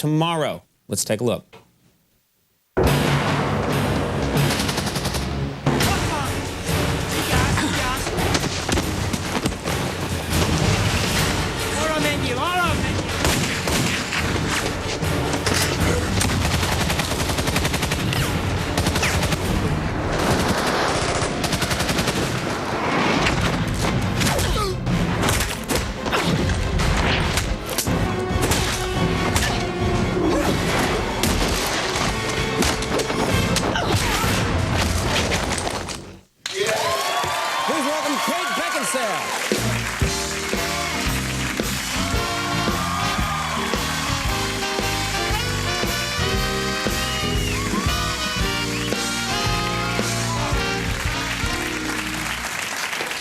tomorrow. Let's take a look. Please welcome Kate Beckinsale.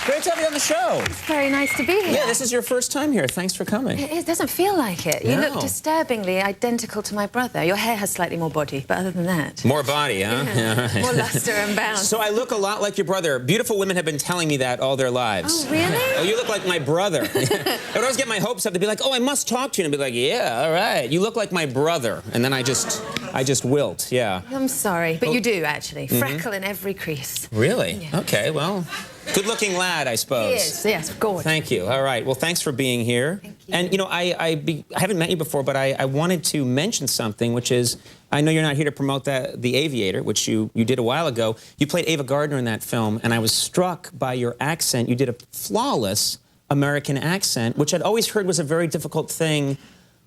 Great to have you on the show. It's very nice to be here. Yeah, this is your first time here. Thanks for coming. It doesn't feel like it. You No. look disturbingly identical to my brother. Your hair has slightly more body, but other than that... More body, huh? Yeah. More luster and bounce. So I look a lot like your brother. Beautiful women have been telling me that all their lives. Oh, really? Oh, you look like my brother. I would always get my hopes up. They'd be like, oh, I must talk to you. And I'd be like, yeah, all right. You look like my brother. And then I just wilt, yeah. I'm sorry, but you do, actually. Freckle in every crease. Really? Yeah. Okay, well, good-looking lad, I suppose. He is, yes, gorgeous. Thank you. All right. Well, thanks for being here. Thank you. And, you know, I haven't met you before, but I wanted to mention something, which is, I know you're not here to promote The Aviator, which you did a while ago. You played Ava Gardner in that film, and I was struck by your accent. You did a flawless American accent, which I'd always heard was a very difficult thing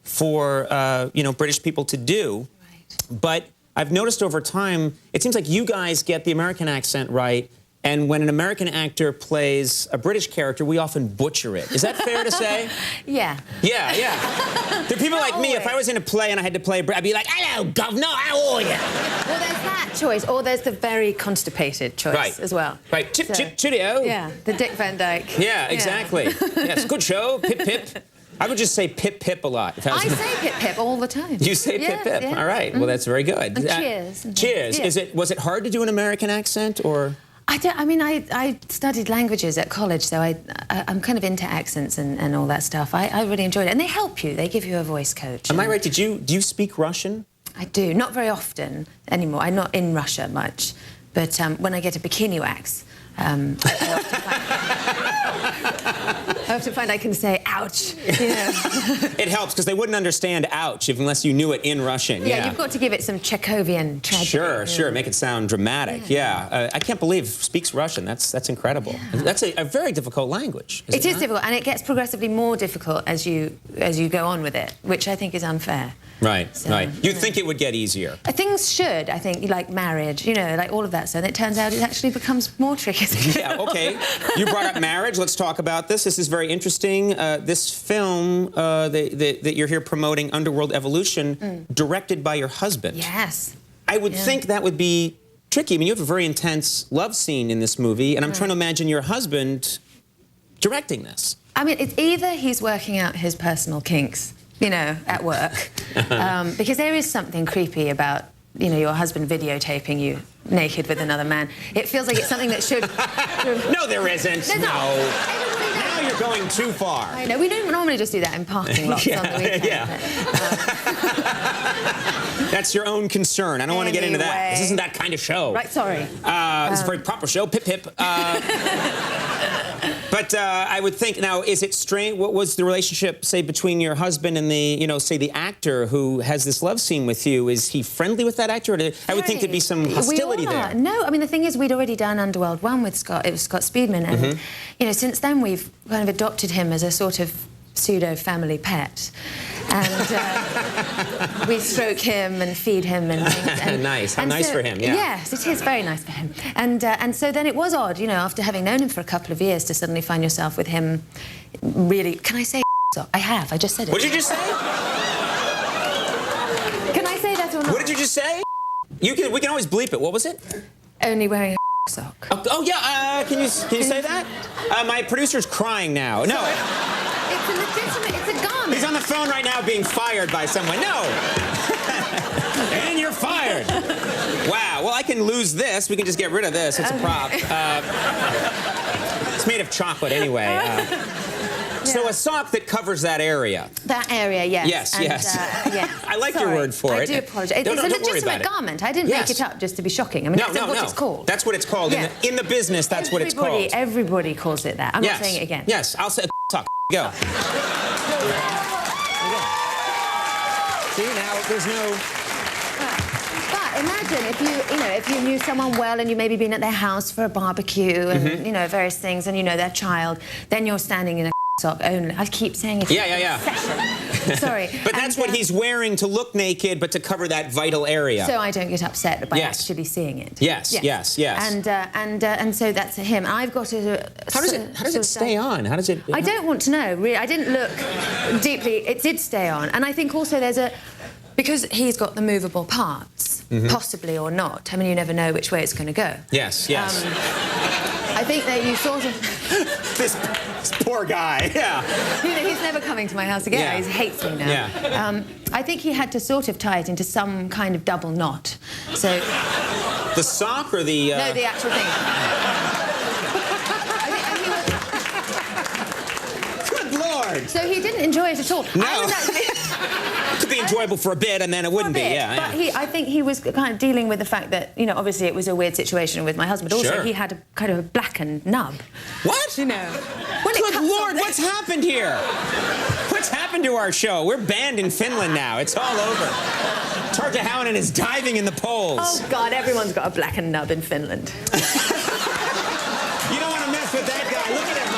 for, you know, British people to do. Right. But I've noticed over time, it seems like you guys get the American accent right, and when an American actor plays a British character, we often butcher it. Is that fair to say? Yeah. Yeah, yeah. There are people like me, if I was in a play and I had to play, I'd be like, hello, governor, how are you? Well, there's that choice, or there's the very constipated choice as well. Right. Chip, chip, cheerio. Yeah, the Dick Van Dyke. Yeah, exactly. Yes, good show, pip, pip. I would just say pip, pip a lot. I say pip, pip all the time. You say pip, pip. Yeah. All right. Well, that's very good. And cheers. Cheers. Yeah. Was it hard to do an American accent, or...? I studied languages at college, so I'm kind of into accents and all that stuff. I really enjoyed it. And they help you. They give you a voice coach. Am I right? Do you speak Russian? I do. Not very often anymore. I'm not in Russia much. But when I get a bikini wax, I often find I can say, ouch, you know. It helps, because they wouldn't understand ouch unless you knew it in Russian. Yeah, you've got to give it some Chekhovian tragedy. Sure, sure, make it sound dramatic, yeah. I can't believe speaks Russian. That's incredible. Yeah. That's a very difficult language, It is difficult, and it gets progressively more difficult as you go on with it, which I think is unfair. Right, So, right. You'd think it would get easier. Things should, I think, like marriage, you know, like all of that. So it turns out it actually becomes more tricky. Yeah, okay. You brought up marriage. Let's talk about this. This is very interesting. This film that you're here promoting, Underworld Evolution, directed by your husband. Yes. I would think that would be tricky. I mean, you have a very intense love scene in this movie, and I'm trying to imagine your husband directing this. I mean, it's either he's working out his personal kinks, you know, at work, because there is something creepy about, you know, your husband videotaping you naked with another man. It feels like it's something that should... No, there isn't. There's no. not. Now you're going too far. I know. We don't normally just do that in parking lots on the weekend. Yeah. That's your own concern. I don't want to get into that. This isn't that kind of show. Right, sorry. It's a very proper show. Pip, pip. But I would think, now, is it strange? What was the relationship, say, between your husband and the, you know, say, the actor who has this love scene with you? Is he friendly with that actor? Or I would think there'd be some hostility there. No, I mean, the thing is, we'd already done Underworld 1 with Scott. It was Scott Speedman. And, you know, since then, we've kind of adopted him as a sort of pseudo-family pet. And we stroke him and feed him and things. And, nice. How nice for him, yeah. Yes, it is very nice for him. And so then it was odd, you know, after having known him for a couple of years, to suddenly find yourself with him really... Can I say I have. I just said it. What did you just say? Can I say that or not? What did you just say? We can always bleep it. What was it? Only wearing a sock. Oh yeah, can you say that? My producer's crying now. No. It's a legitimate, it's a garment. He's on the phone right now being fired by someone. No! And you're fired. Wow, well, I can lose this. We can just get rid of this. It's a prop. It's made of chocolate anyway. So a sock that covers that area. That area, yes. Yes, yes. Yeah. I like your word for it. I do apologise. It's a legitimate garment. I didn't make it up just to be shocking. I mean, that's what it's called. That's what it's called. Yeah. In the business, that's what it's called. Everybody calls it that. I'm not saying it again. Yes, I'll say sock. Go. See, now there's no... But imagine if you knew someone well and you maybe been at their house for a barbecue and, various things, and you know their child, then you're standing in a sock only. I keep saying it. Yeah. Sorry. But that's what he's wearing to look naked, but to cover that vital area. So I don't get upset by actually seeing it. Yes. And so that's him. I've got a... How does it stay on? How does it... I don't want to know, really. I didn't look deeply. It did stay on. And I think also there's a... Because he's got the movable parts, possibly or not. I mean, you never know which way it's going to go. Yes. I think that you sort of... this poor guy, yeah. He's never coming to my house again. Yeah. He hates me now. Yeah. I think he had to sort of tie it into some kind of double knot. So... The sock or the... No, the actual thing. Good Lord! So he didn't enjoy it at all. No. I was actually... It could be enjoyable for a bit, and then it wouldn't be. Yeah. But I think he was kind of dealing with the fact that, obviously it was a weird situation with my husband. Also, he had a kind of a blackened nub. What? Good Lord, what's happened here? What's happened to our show? We're banned in Finland now. It's all over. Tarja Halonen is diving in the polls. Oh, God, everyone's got a blackened nub in Finland. You don't want to mess with that guy. Look at him.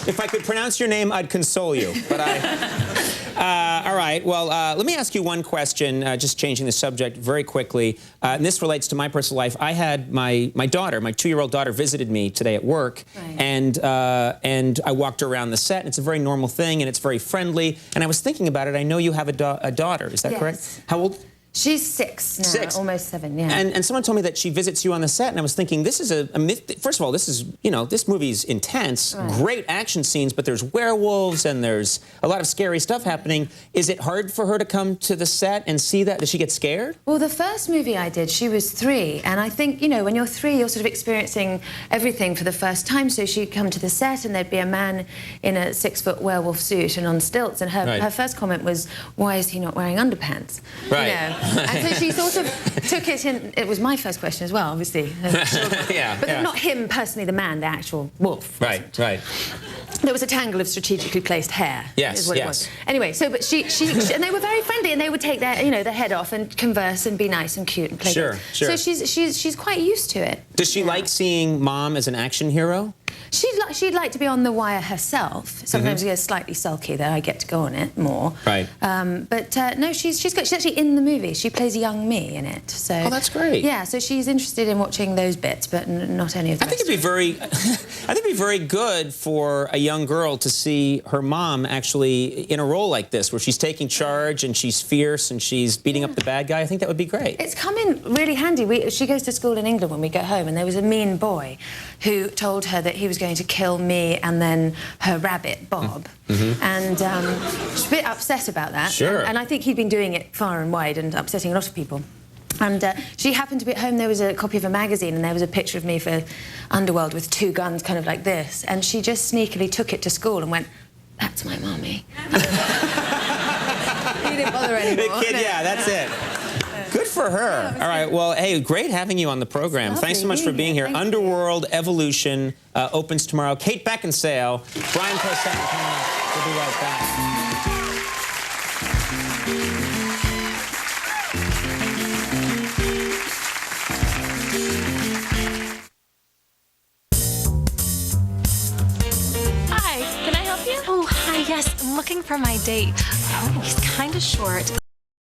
If I could pronounce your name, I'd console you. But all right. Well, let me ask you one question, just changing the subject very quickly. And this relates to my personal life. I had my daughter, my 2-year-old daughter, visited me today at work. Right. And I walked her around the set. And it's a very normal thing, and it's very friendly. And I was thinking about it. I know you have a daughter. Is that correct? How old? She's 6 now, almost 7, yeah. And someone told me that she visits you on the set, and I was thinking, this is a myth. First of all, this is, this movie's intense, great action scenes, but there's werewolves and there's a lot of scary stuff happening. Is it hard for her to come to the set and see that? Does she get scared? Well, the first movie I did, she was 3, and I think, when you're 3, you're sort of experiencing everything for the first time, so she'd come to the set and there'd be a man in a 6-foot werewolf suit and on stilts, and her first comment was, why is he not wearing underpants? Right. And so she sort of took it in. It was my first question as well, obviously. But not him personally, the man, the actual wolf. Right. There was a tangle of strategically placed hair. Is what it was. Anyway, but she and they were very friendly, and they would take their their head off and converse and be nice and cute and play. Sure. So she's quite used to it. Does she like seeing Mom as an action hero? She'd like to be on the wire herself. Sometimes she gets slightly sulky that I get to go on it more. Right. But no, she's good. She's actually in the movie. She plays young me in it. So. Oh, that's great. Yeah, so she's interested in watching those bits, but not any of the I think it'd be very good for a young girl to see her mom actually in a role like this, where she's taking charge and she's fierce and she's beating up the bad guy. I think that would be great. It's come in really handy. She goes to school in England when we go home, and there was a mean boy who told her that he was going to kill me and then her rabbit, Bob. And she's a bit upset about that. Sure. And I think he'd been doing it far and wide and upsetting a lot of people. And she happened to be at home. There was a copy of a magazine, and there was a picture of me for Underworld with 2 guns, kind of like this. And she just sneakily took it to school and went, "That's my mummy." He didn't bother anymore. The kid, yeah, that's it. Good for her. All right, well, hey, great having you on the program. Thanks so much for being here. Underworld Evolution opens tomorrow. Kate Beckinsale, Brian Posehn coming up. We'll be right back. Hi, can I help you? Oh, hi, yes, I'm looking for my date. Oh, he's kind of short.